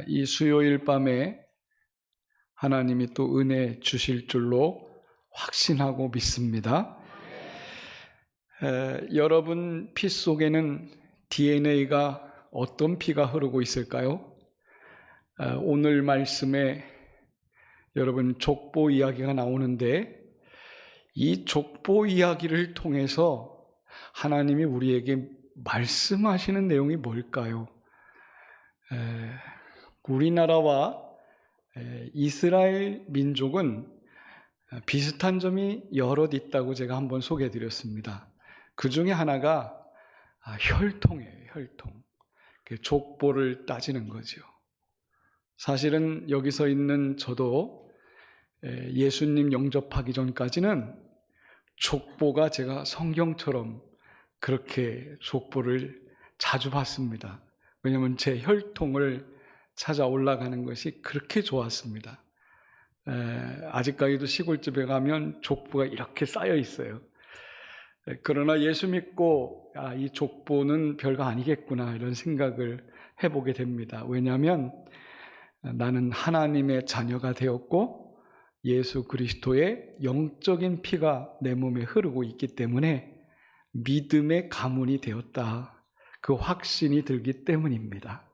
이 수요일 밤에 하나님이 또 은혜 주실 줄로 확신하고 믿습니다. 여러분 피 속에는 DNA가 어떤 피가 흐르고 있을까요? 오늘 말씀에 여러분 족보 이야기가 나오는데 이 족보 이야기를 통해서 하나님이 우리에게 말씀하시는 내용이 뭘까요? 우리나라와 이스라엘 민족은 비슷한 점이 여럿 있다고 제가 한번 소개해 드렸습니다. 그 중에 하나가 혈통이에요. 혈통. 족보를 따지는 거죠. 사실은 여기서 있는 저도 예수님 영접하기 전까지는 족보가 제가 성경처럼 그렇게 족보를 자주 봤습니다. 왜냐하면 제 혈통을 찾아 올라가는 것이 그렇게 좋았습니다. 아직까지도 시골집에 가면 족보가 이렇게 쌓여 있어요. 그러나 예수 믿고 이 족보는 별거 아니겠구나 이런 생각을 해보게 됩니다. 왜냐하면 나는 하나님의 자녀가 되었고 예수 그리스도의 영적인 피가 내 몸에 흐르고 있기 때문에 믿음의 가문이 되었다. 그 확신이 들기 때문입니다.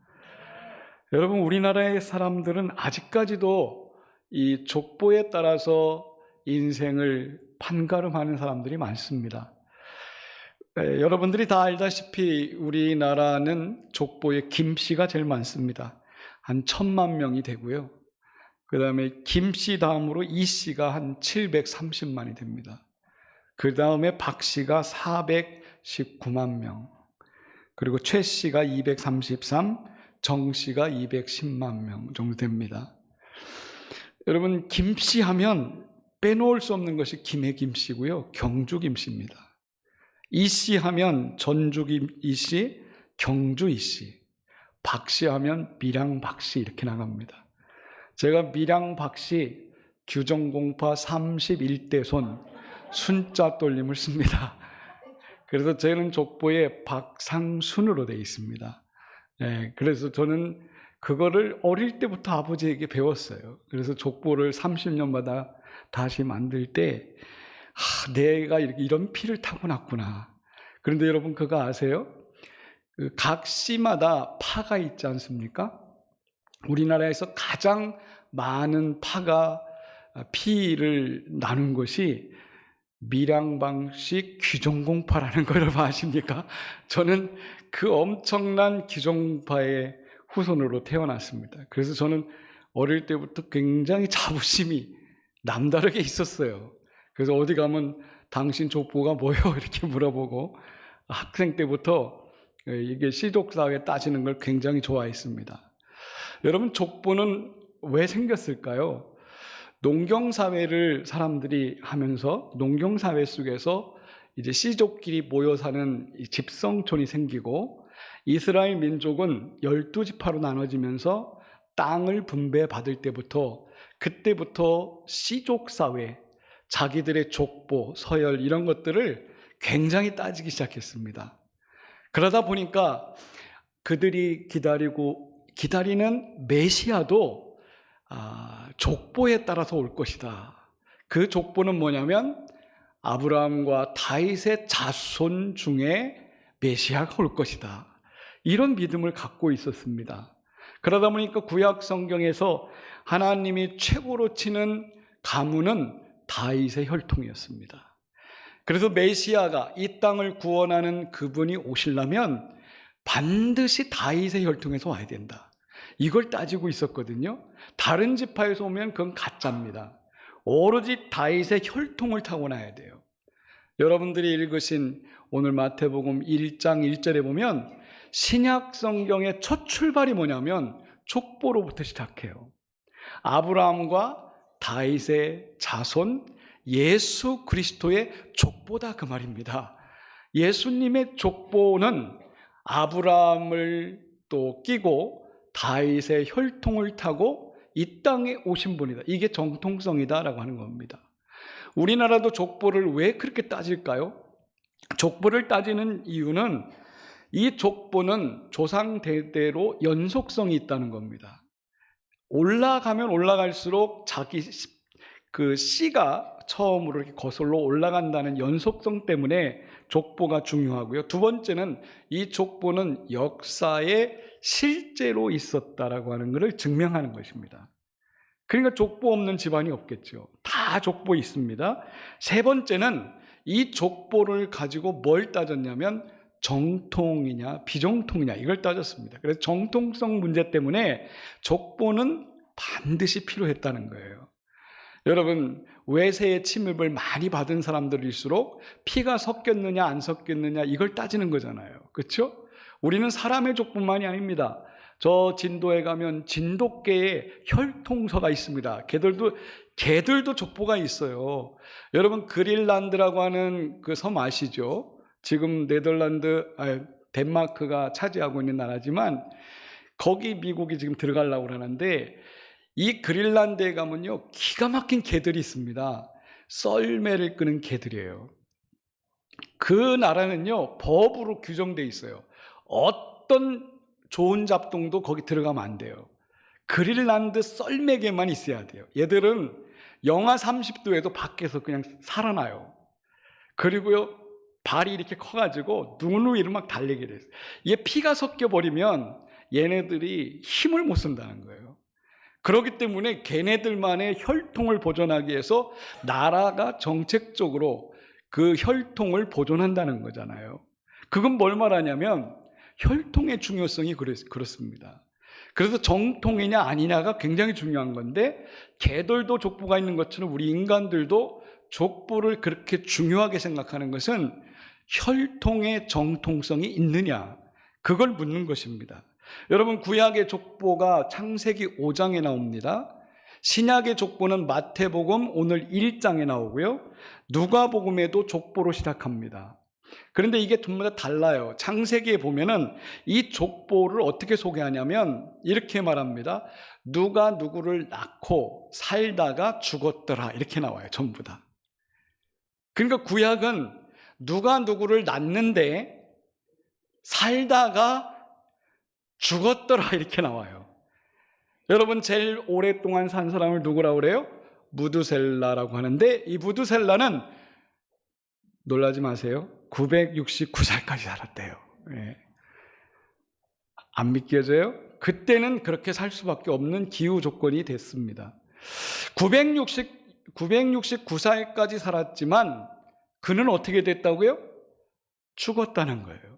여러분, 우리나라의 사람들은 아직까지도 이 족보에 따라서 인생을 판가름하는 사람들이 많습니다. 여러분들이 다 알다시피 우리나라는 족보에 김씨가 제일 많습니다. 한 1000만 명이 되고요. 그 다음에 김씨 다음으로 이씨가 한 730만이 됩니다. 그 다음에 박씨가 419만 명, 그리고 최씨가 233, 정씨가 210만 명 정도 됩니다. 여러분, 김씨 하면 빼놓을 수 없는 것이 김해 김씨고요, 경주 김씨입니다. 이씨 하면 전주 이씨, 경주 이씨, 박씨 하면 밀양 박씨 이렇게 나갑니다. 제가 밀양 박씨 규정공파 31대 손 순자 돌림을 씁니다. 그래서 저는 족보에 박상순으로 되어 있습니다. 그래서 저는 그거를 어릴 때부터 아버지에게 배웠어요. 그래서 족보를 30년마다 다시 만들 때 내가 이런 피를 타고났구나. 그런데 여러분 그거 아세요? 각 씨마다 파가 있지 않습니까? 우리나라에서 가장 많은 파가 피를 나눈 것이 밀양방식 귀종공파라는 걸 여러분 아십니까? 저는 그 엄청난 귀종파의 후손으로 태어났습니다. 그래서 저는 어릴 때부터 굉장히 자부심이 남다르게 있었어요. 그래서 어디 가면 당신 족보가 뭐예요? 이렇게 물어보고 학생 때부터 이게 시족사회 따지는 걸 굉장히 좋아했습니다. 여러분, 족보는 왜 생겼을까요? 농경사회를 사람들이 하면서 농경사회 속에서 이제 씨족끼리 모여 사는 집성촌이 생기고 이스라엘 민족은 12지파로 나눠지면서 땅을 분배받을 그때부터 씨족사회, 자기들의 족보, 서열 이런 것들을 굉장히 따지기 시작했습니다. 그러다 보니까 그들이 기다리는 메시아도 족보에 따라서 올 것이다. 그 족보는 뭐냐면 아브라함과 다윗의 자손 중에 메시아가 올 것이다. 이런 믿음을 갖고 있었습니다. 그러다 보니까 구약 성경에서 하나님이 최고로 치는 가문은 다윗의 혈통이었습니다. 그래서 메시아가 이 땅을 구원하는 그분이 오시려면 반드시 다윗의 혈통에서 와야 된다. 이걸 따지고 있었거든요. 다른 지파에서 오면 그건 가짜입니다. 오로지 다윗의 혈통을 타고나야 돼요. 여러분들이 읽으신 오늘 마태복음 1장 1절에 보면 신약 성경의 첫 출발이 뭐냐면 족보로부터 시작해요. 아브라함과 다윗의 자손 예수 그리스도의 족보다 그 말입니다. 예수님의 족보는 아브라함을 또 끼고 다윗의 혈통을 타고 이 땅에 오신 분이다. 이게 정통성이다라고 하는 겁니다. 우리나라도 족보를 왜 그렇게 따질까요? 족보를 따지는 이유는 이 족보는 조상 대대로 연속성이 있다는 겁니다. 올라가면 올라갈수록 자기 그 씨가 처음으로 이렇게 거슬러 올라간다는 연속성 때문에 족보가 중요하고요. 두 번째는 이 족보는 역사에 실제로 있었다라고 하는 것을 증명하는 것입니다. 그러니까 족보 없는 집안이 없겠죠. 다 족보 있습니다. 세 번째는 이 족보를 가지고 뭘 따졌냐면 정통이냐 비정통이냐 이걸 따졌습니다. 그래서 정통성 문제 때문에 족보는 반드시 필요했다는 거예요. 여러분, 외세의 침입을 많이 받은 사람들일수록 피가 섞였느냐 안 섞였느냐 이걸 따지는 거잖아요. 그렇죠? 우리는 사람의 족보만이 아닙니다. 저 진도에 가면 진돗개의 혈통서가 있습니다. 개들도 족보가 있어요. 여러분, 그린란드라고 하는 그 섬 아시죠? 지금 덴마크가 차지하고 있는 나라지만 거기 미국이 지금 들어가려고 하는데, 이 그린란드에 가면요 기가 막힌 개들이 있습니다. 썰매를 끄는 개들이에요. 그 나라는요 법으로 규정돼 있어요. 어떤 좋은 잡동도 거기 들어가면 안 돼요. 그린란드 썰매개만 있어야 돼요. 얘들은 영하 30도에도 밖에서 그냥 살아나요. 그리고요 발이 이렇게 커가지고 눈 위로 막 달리게 돼요. 얘 피가 섞여버리면 얘네들이 힘을 못 쓴다는 거예요. 그렇기 때문에 걔네들만의 혈통을 보존하기 위해서 나라가 정책적으로 그 혈통을 보존한다는 거잖아요. 그건 뭘 말하냐면 혈통의 중요성이 그렇습니다. 그래서 정통이냐 아니냐가 굉장히 중요한 건데, 개들도 족보가 있는 것처럼 우리 인간들도 족보를 그렇게 중요하게 생각하는 것은 혈통의 정통성이 있느냐, 그걸 묻는 것입니다. 여러분, 구약의 족보가 창세기 5장에 나옵니다. 신약의 족보는 마태복음 오늘 1장에 나오고요. 누가복음에도 족보로 시작합니다. 그런데 이게 전부 다 달라요. 창세기에 보면은 이 족보를 어떻게 소개하냐면 이렇게 말합니다. 누가 누구를 낳고 살다가 죽었더라, 이렇게 나와요. 전부 다. 그러니까 구약은 누가 누구를 낳는데 살다가 죽었더라, 이렇게 나와요. 여러분, 제일 오랫동안 산 사람을 누구라고 그래요? 무두셀라라고 하는데, 이 무두셀라는 놀라지 마세요. 969살까지 살았대요. 예. 안 믿겨져요? 그때는 그렇게 살 수밖에 없는 기후 조건이 됐습니다. 969살까지 살았지만 그는 어떻게 됐다고요? 죽었다는 거예요.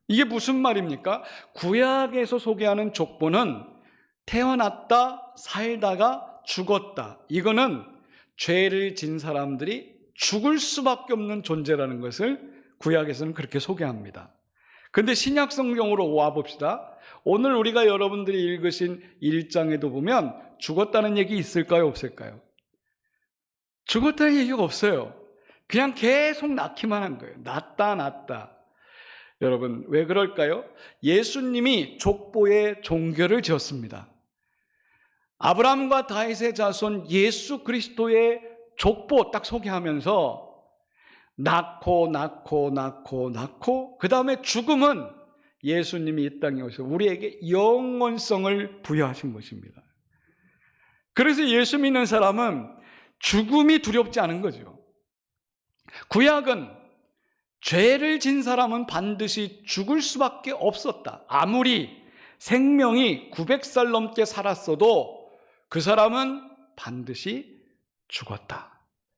이게 무슨 말입니까? 구약에서 소개하는 족보는 태어났다, 살다가 죽었다. 이거는 죄를 진 사람들이 죽을 수밖에 없는 존재라는 것을 구약에서는 그렇게 소개합니다. 그런데 신약 성경으로 와봅시다. 오늘 우리가 여러분들이 읽으신 1장에도 보면 죽었다는 얘기 있을까요? 없을까요? 죽었다는 얘기가 없어요. 그냥 계속 낳기만 한 거예요. 낳다. 여러분, 왜 그럴까요? 예수님이 족보의 종교를 지었습니다. 아브라함과 다윗의 자손 예수 그리스도의 족보 딱 소개하면서 낳고 그 다음에 죽음은 예수님이 이 땅에 오셔서 우리에게 영원성을 부여하신 것입니다. 그래서 예수 믿는 사람은 죽음이 두렵지 않은 거죠. 구약은 죄를 진 사람은 반드시 죽을 수밖에 없었다. 아무리 생명이 900살 넘게 살았어도 그 사람은 반드시 죽었다.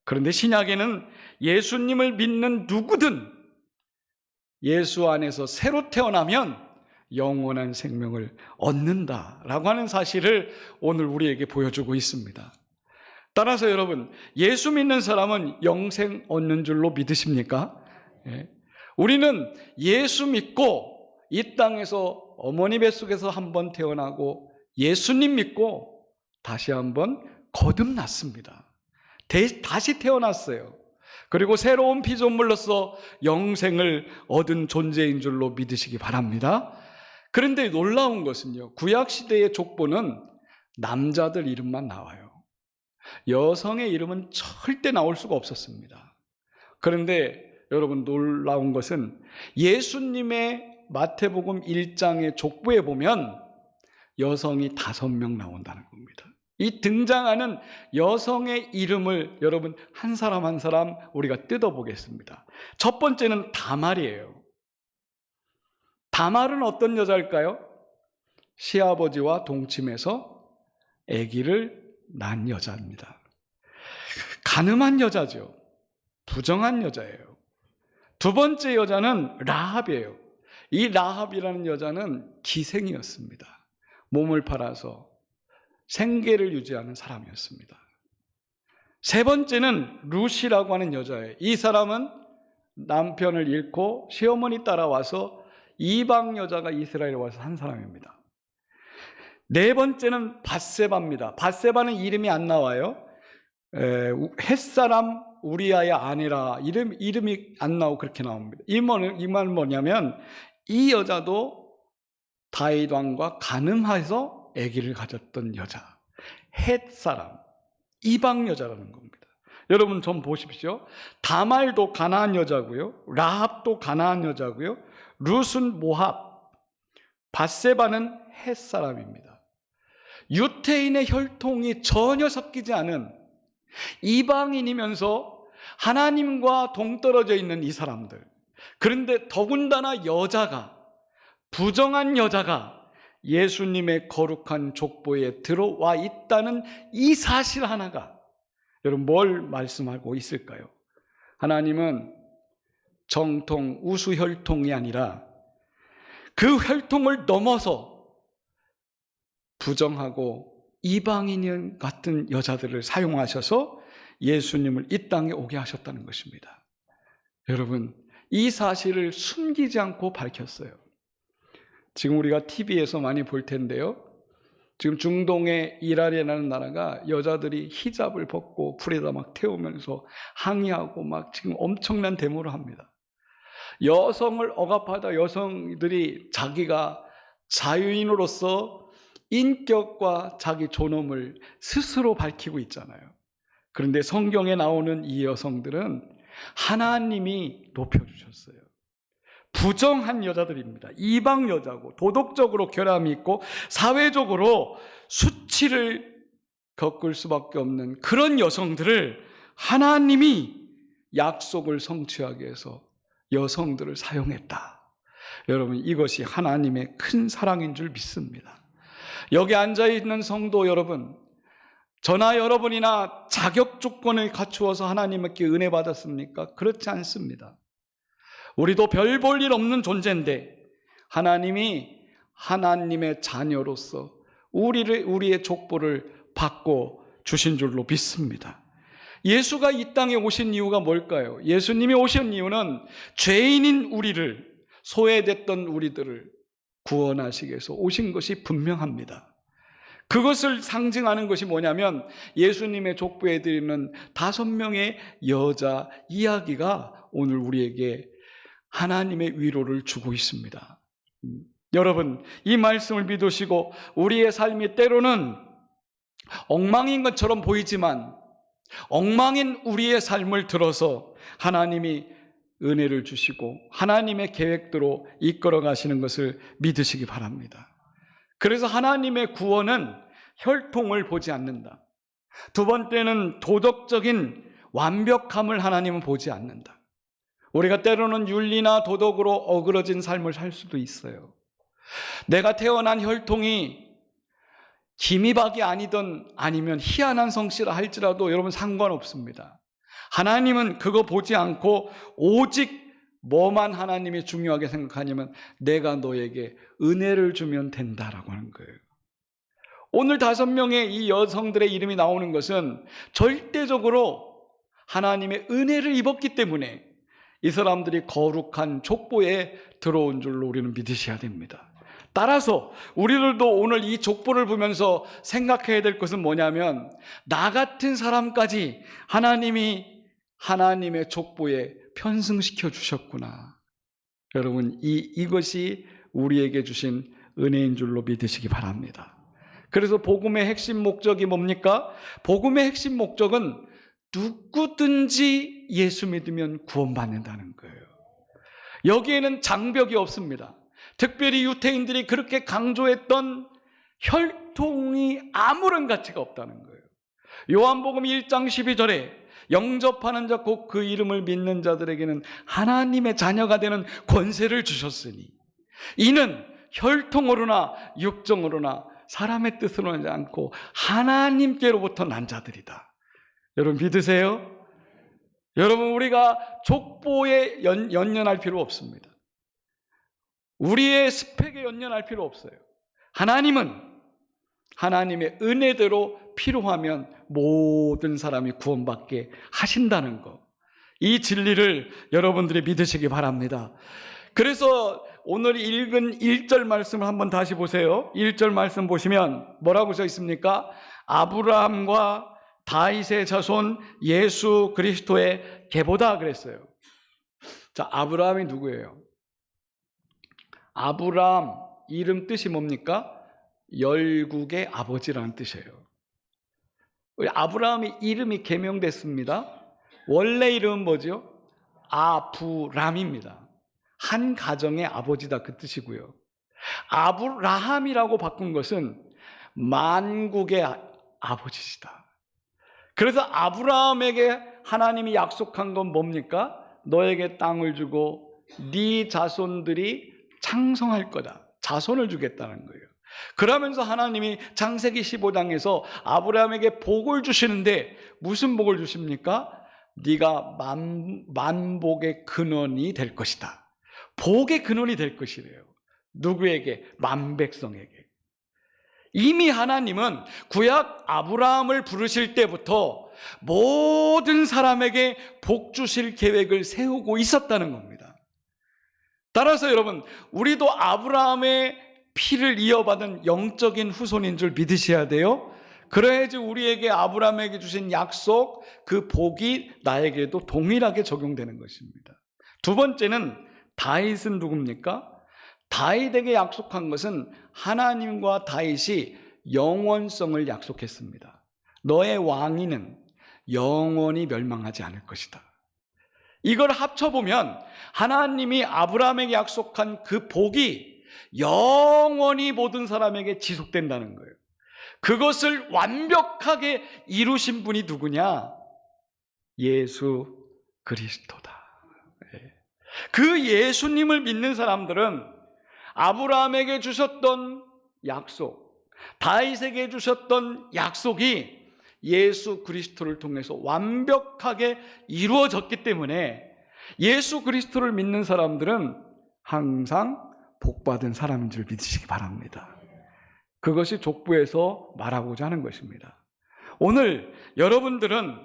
그런데 신약에는 예수님을 믿는 누구든 예수 안에서 새로 태어나면 영원한 생명을 얻는다라고 하는 사실을 오늘 우리에게 보여주고 있습니다. 따라서 여러분, 예수 믿는 사람은 영생 얻는 줄로 믿으십니까? 예. 우리는 예수 믿고 이 땅에서 어머니 뱃속에서 한번 태어나고 예수님 믿고 다시 한번 거듭났습니다. 다시 태어났어요. 그리고 새로운 피조물로서 영생을 얻은 존재인 줄로 믿으시기 바랍니다. 그런데 놀라운 것은요, 구약시대의 족보는 남자들 이름만 나와요. 여성의 이름은 절대 나올 수가 없었습니다. 그런데 여러분, 놀라운 것은 예수님의 마태복음 1장의 족보에 보면 여성이 5명 나온다는 겁니다. 이 등장하는 여성의 이름을 여러분 한 사람 한 사람 우리가 뜯어보겠습니다. 첫 번째는 다말이에요. 다말은 어떤 여자일까요? 시아버지와 동침해서 아기를 낳은 여자입니다. 가늠한 여자죠. 부정한 여자예요. 두 번째 여자는 라합이에요. 이 라합이라는 여자는 기생이었습니다. 몸을 팔아서 생계를 유지하는 사람이었습니다. 세 번째는 룻이라고 하는 여자예요. 이 사람은 남편을 잃고 시어머니 따라와서 이방 여자가 이스라엘에 와서 한 사람입니다. 네 번째는 밧세바입니다. 밧세바는 이름이 안 나와요. 햇사람 우리아의 아내라 이름이 안 나오고 그렇게 나옵니다. 이 말은 뭐냐면 이 여자도 다윗 왕과 간음해서 아기를 가졌던 여자, 햇사람, 이방 여자라는 겁니다. 여러분 좀 보십시오. 다말도 가나안 여자고요, 라합도 가나안 여자고요, 룻은 모압, 밧세바는 햇사람입니다. 유태인의 혈통이 전혀 섞이지 않은 이방인이면서 하나님과 동떨어져 있는 이 사람들. 그런데 더군다나 여자가, 부정한 여자가 예수님의 거룩한 족보에 들어와 있다는 이 사실 하나가 여러분 뭘 말씀하고 있을까요? 하나님은 정통 우수 혈통이 아니라 그 혈통을 넘어서 부정하고 이방인 같은 여자들을 사용하셔서 예수님을 이 땅에 오게 하셨다는 것입니다. 여러분 이 사실을 숨기지 않고 밝혔어요. 지금 우리가 TV에서 많이 볼 텐데요, 지금 중동의 이란이라는 나라가 여자들이 히잡을 벗고 불에다 막 태우면서 항의하고 막 지금 엄청난 데모를 합니다. 여성을 억압하다 여성들이 자기가 자유인으로서 인격과 자기 존엄을 스스로 밝히고 있잖아요. 그런데 성경에 나오는 이 여성들은 하나님이 높여주셨어요. 부정한 여자들입니다. 이방 여자고 도덕적으로 결함이 있고 사회적으로 수치를 겪을 수밖에 없는 그런 여성들을 하나님이 약속을 성취하기 위해서 여성들을 사용했다. 여러분 이것이 하나님의 큰 사랑인 줄 믿습니다. 여기 앉아있는 성도 여러분, 저나 여러분이나 자격 조건을 갖추어서 하나님께 은혜 받았습니까? 그렇지 않습니다. 우리도 별 볼 일 없는 존재인데 하나님이 하나님의 자녀로서 우리의 족보를 받고 주신 줄로 믿습니다. 예수가 이 땅에 오신 이유가 뭘까요? 예수님이 오신 이유는 죄인인 우리를, 소외됐던 우리들을 구원하시기 위해서 오신 것이 분명합니다. 그것을 상징하는 것이 뭐냐면 예수님의 족보에 드리는 5명의 여자 이야기가 오늘 우리에게 하나님의 위로를 주고 있습니다. 여러분 이 말씀을 믿으시고 우리의 삶이 때로는 엉망인 것처럼 보이지만 엉망인 우리의 삶을 들어서 하나님이 은혜를 주시고 하나님의 계획대로 이끌어 가시는 것을 믿으시기 바랍니다. 그래서 하나님의 구원은 혈통을 보지 않는다. 두 번째는 도덕적인 완벽함을 하나님은 보지 않는다. 우리가 때로는 윤리나 도덕으로 어그러진 삶을 살 수도 있어요. 내가 태어난 혈통이 기미박이 아니든 아니면 희한한 성씨라 할지라도 여러분 상관없습니다. 하나님은 그거 보지 않고 오직 뭐만 하나님이 중요하게 생각하냐면 내가 너에게 은혜를 주면 된다라고 하는 거예요. 오늘 5명의 이 여성들의 이름이 나오는 것은 절대적으로 하나님의 은혜를 입었기 때문에 이 사람들이 거룩한 족보에 들어온 줄로 우리는 믿으셔야 됩니다. 따라서 우리들도 오늘 이 족보를 보면서 생각해야 될 것은 뭐냐면 나 같은 사람까지 하나님이 하나님의 족보에 편승시켜 주셨구나. 여러분 이것이 우리에게 주신 은혜인 줄로 믿으시기 바랍니다. 그래서 복음의 핵심 목적이 뭡니까? 복음의 핵심 목적은 누구든지 예수 믿으면 구원받는다는 거예요. 여기에는 장벽이 없습니다. 특별히 유태인들이 그렇게 강조했던 혈통이 아무런 가치가 없다는 거예요. 요한복음 1장 12절에 영접하는 자 곧 그 이름을 믿는 자들에게는 하나님의 자녀가 되는 권세를 주셨으니 이는 혈통으로나 육정으로나 사람의 뜻으로 하지 않고 하나님께로부터 난 자들이다. 여러분 믿으세요? 여러분 우리가 족보에 연연할 필요 없습니다. 우리의 스펙에 연연할 필요 없어요. 하나님은 하나님의 은혜대로 필요하면 모든 사람이 구원받게 하신다는 것, 이 진리를 여러분들이 믿으시기 바랍니다. 그래서 오늘 읽은 1절 말씀을 한번 다시 보세요. 1절 말씀 보시면 뭐라고 써 있습니까? 아브라함과 다윗의 자손 예수 그리스도의 계보다 그랬어요. 자, 아브라함이 누구예요? 아브라함 이름 뜻이 뭡니까? 열국의 아버지라는 뜻이에요. 아브라함이 이름이 개명됐습니다. 원래 이름은 뭐죠? 아브람입니다. 한 가정의 아버지다 그 뜻이고요. 아브라함이라고 바꾼 것은 만국의 아버지시다. 그래서 아브라함에게 하나님이 약속한 건 뭡니까? 너에게 땅을 주고 네 자손들이 창성할 거다. 자손을 주겠다는 거예요. 그러면서 하나님이 창세기 15장에서 아브라함에게 복을 주시는데 무슨 복을 주십니까? 네가 만복의 근원이 될 것이다. 복의 근원이 될 것이래요. 누구에게? 만백성에게. 이미 하나님은 구약 아브라함을 부르실 때부터 모든 사람에게 복 주실 계획을 세우고 있었다는 겁니다. 따라서 여러분, 우리도 아브라함의 피를 이어받은 영적인 후손인 줄 믿으셔야 돼요. 그래야지 우리에게 아브라함에게 주신 약속, 그 복이 나에게도 동일하게 적용되는 것입니다. 두 번째는 다윗은 누굽니까? 다윗에게 약속한 것은 하나님과 다윗이 영원성을 약속했습니다. 너의 왕위는 영원히 멸망하지 않을 것이다. 이걸 합쳐보면 하나님이 아브라함에게 약속한 그 복이 영원히 모든 사람에게 지속된다는 거예요. 그것을 완벽하게 이루신 분이 누구냐? 예수 그리스도다. 그 예수님을 믿는 사람들은 아브라함에게 주셨던 약속, 다윗에게 주셨던 약속이 예수 그리스도를 통해서 완벽하게 이루어졌기 때문에 예수 그리스도를 믿는 사람들은 항상 복받은 사람인 줄 믿으시기 바랍니다. 그것이 족보에서 말하고자 하는 것입니다. 오늘 여러분들은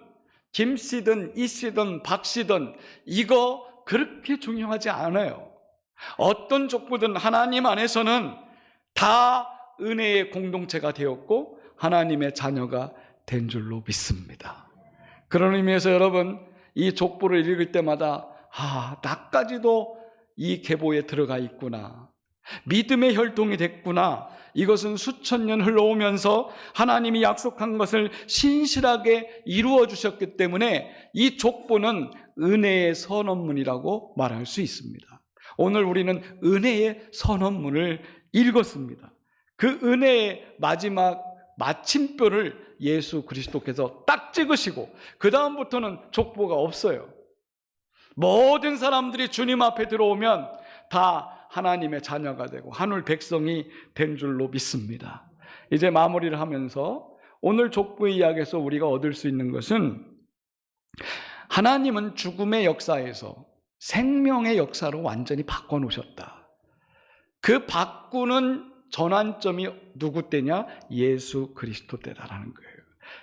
김씨든 이씨든 박씨든 이거 그렇게 중요하지 않아요. 어떤 족보든 하나님 안에서는 다 은혜의 공동체가 되었고 하나님의 자녀가 된 줄로 믿습니다. 그런 의미에서 여러분, 이 족보를 읽을 때마다 나까지도 이 계보에 들어가 있구나, 믿음의 혈통이 됐구나, 이것은 수천 년 흘러오면서 하나님이 약속한 것을 신실하게 이루어 주셨기 때문에 이 족보는 은혜의 선언문이라고 말할 수 있습니다. 오늘 우리는 은혜의 선언문을 읽었습니다. 그 은혜의 마지막 마침표를 예수 그리스도께서 딱 찍으시고 그 다음부터는 족보가 없어요. 모든 사람들이 주님 앞에 들어오면 다 하나님의 자녀가 되고 하늘 백성이 된 줄로 믿습니다. 이제 마무리를 하면서 오늘 족보의 이야기에서 우리가 얻을 수 있는 것은 하나님은 죽음의 역사에서 생명의 역사로 완전히 바꿔놓으셨다. 그 바꾸는 전환점이 누구 때냐? 예수 그리스도 때다라는 거예요.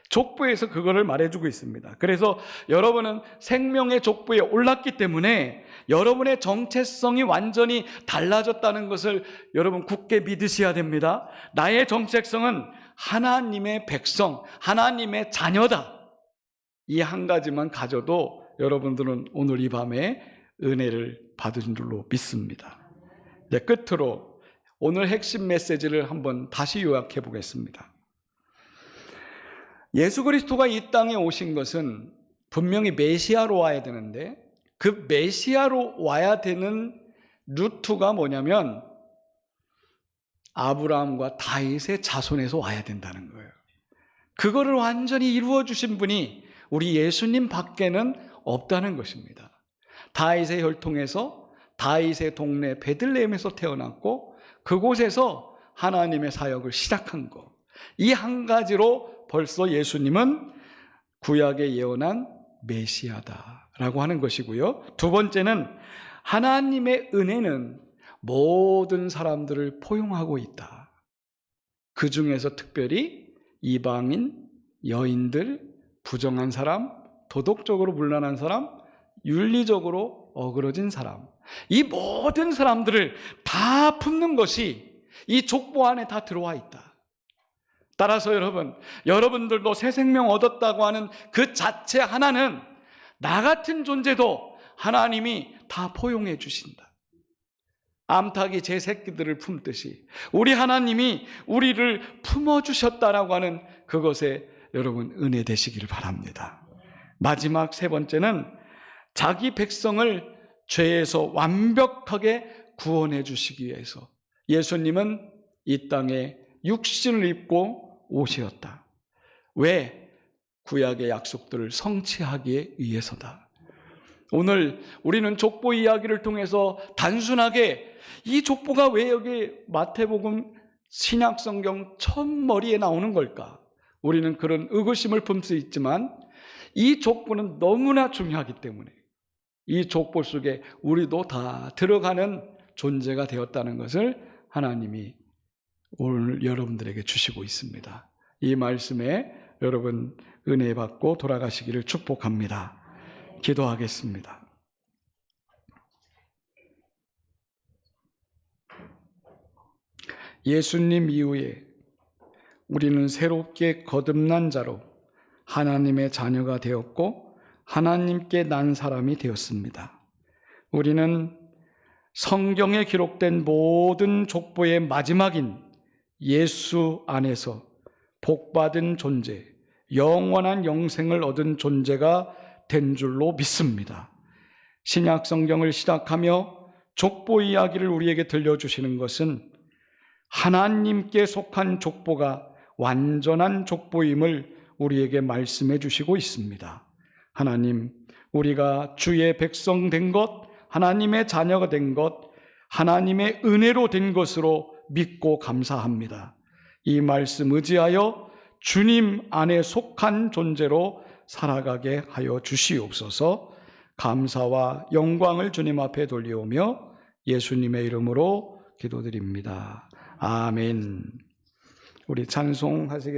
족보에서 그거를 말해주고 있습니다. 그래서 여러분은 생명의 족보에 올랐기 때문에 여러분의 정체성이 완전히 달라졌다는 것을 여러분 굳게 믿으셔야 됩니다. 나의 정체성은 하나님의 백성, 하나님의 자녀다. 이 한 가지만 가져도 여러분들은 오늘 이 밤에 은혜를 받은 줄로 믿습니다. 이제 끝으로 오늘 핵심 메시지를 한번 다시 요약해 보겠습니다. 예수 그리스도가 이 땅에 오신 것은 분명히 메시아로 와야 되는데 그 메시아로 와야 되는 루트가 뭐냐면 아브라함과 다윗의 자손에서 와야 된다는 거예요. 그거를 완전히 이루어 주신 분이 우리 예수님 밖에는 없다는 것입니다. 다윗의 혈통에서 다윗의 동네 베들레헴에서 태어났고 그곳에서 하나님의 사역을 시작한 것. 이 한 가지로 벌써 예수님은 구약에 예언한 메시아다라고 하는 것이고요. 두 번째는 하나님의 은혜는 모든 사람들을 포용하고 있다. 그 중에서 특별히 이방인, 여인들, 부정한 사람, 도덕적으로 문란한 사람, 윤리적으로 어그러진 사람, 이 모든 사람들을 다 품는 것이 이 족보 안에 다 들어와 있다. 따라서 여러분들도 새 생명 얻었다고 하는 그 자체 하나는 나 같은 존재도 하나님이 다 포용해 주신다. 암탉이 제 새끼들을 품듯이 우리 하나님이 우리를 품어주셨다라고 하는 그것에 여러분 은혜 되시기를 바랍니다. 마지막 세 번째는 자기 백성을 죄에서 완벽하게 구원해 주시기 위해서 예수님은 이 땅에 육신을 입고 오셨다. 왜? 구약의 약속들을 성취하기 위해서다. 오늘 우리는 족보 이야기를 통해서 단순하게 이 족보가 왜 여기 마태복음 신약성경 첫머리에 나오는 걸까? 우리는 그런 의구심을 품을 수 있지만 이 족보는 너무나 중요하기 때문에 이 족보 속에 우리도 다 들어가는 존재가 되었다는 것을 하나님이 오늘 여러분들에게 주시고 있습니다. 이 말씀에 여러분 은혜 받고 돌아가시기를 축복합니다. 기도하겠습니다. 예수님 이후에 우리는 새롭게 거듭난 자로 하나님의 자녀가 되었고 하나님께 난 사람이 되었습니다. 우리는 성경에 기록된 모든 족보의 마지막인 예수 안에서 복받은 존재, 영원한 영생을 얻은 존재가 된 줄로 믿습니다. 신약 성경을 시작하며 족보 이야기를 우리에게 들려주시는 것은 하나님께 속한 족보가 완전한 족보임을 우리에게 말씀해 주시고 있습니다. 하나님, 우리가 주의 백성 된 것, 하나님의 자녀가 된 것, 하나님의 은혜로 된 것으로 믿고 감사합니다. 이 말씀 의지하여 주님 안에 속한 존재로 살아가게 하여 주시옵소서. 감사와 영광을 주님 앞에 돌려오며 예수님의 이름으로 기도드립니다. 아멘. 우리 찬송하시겠습니다.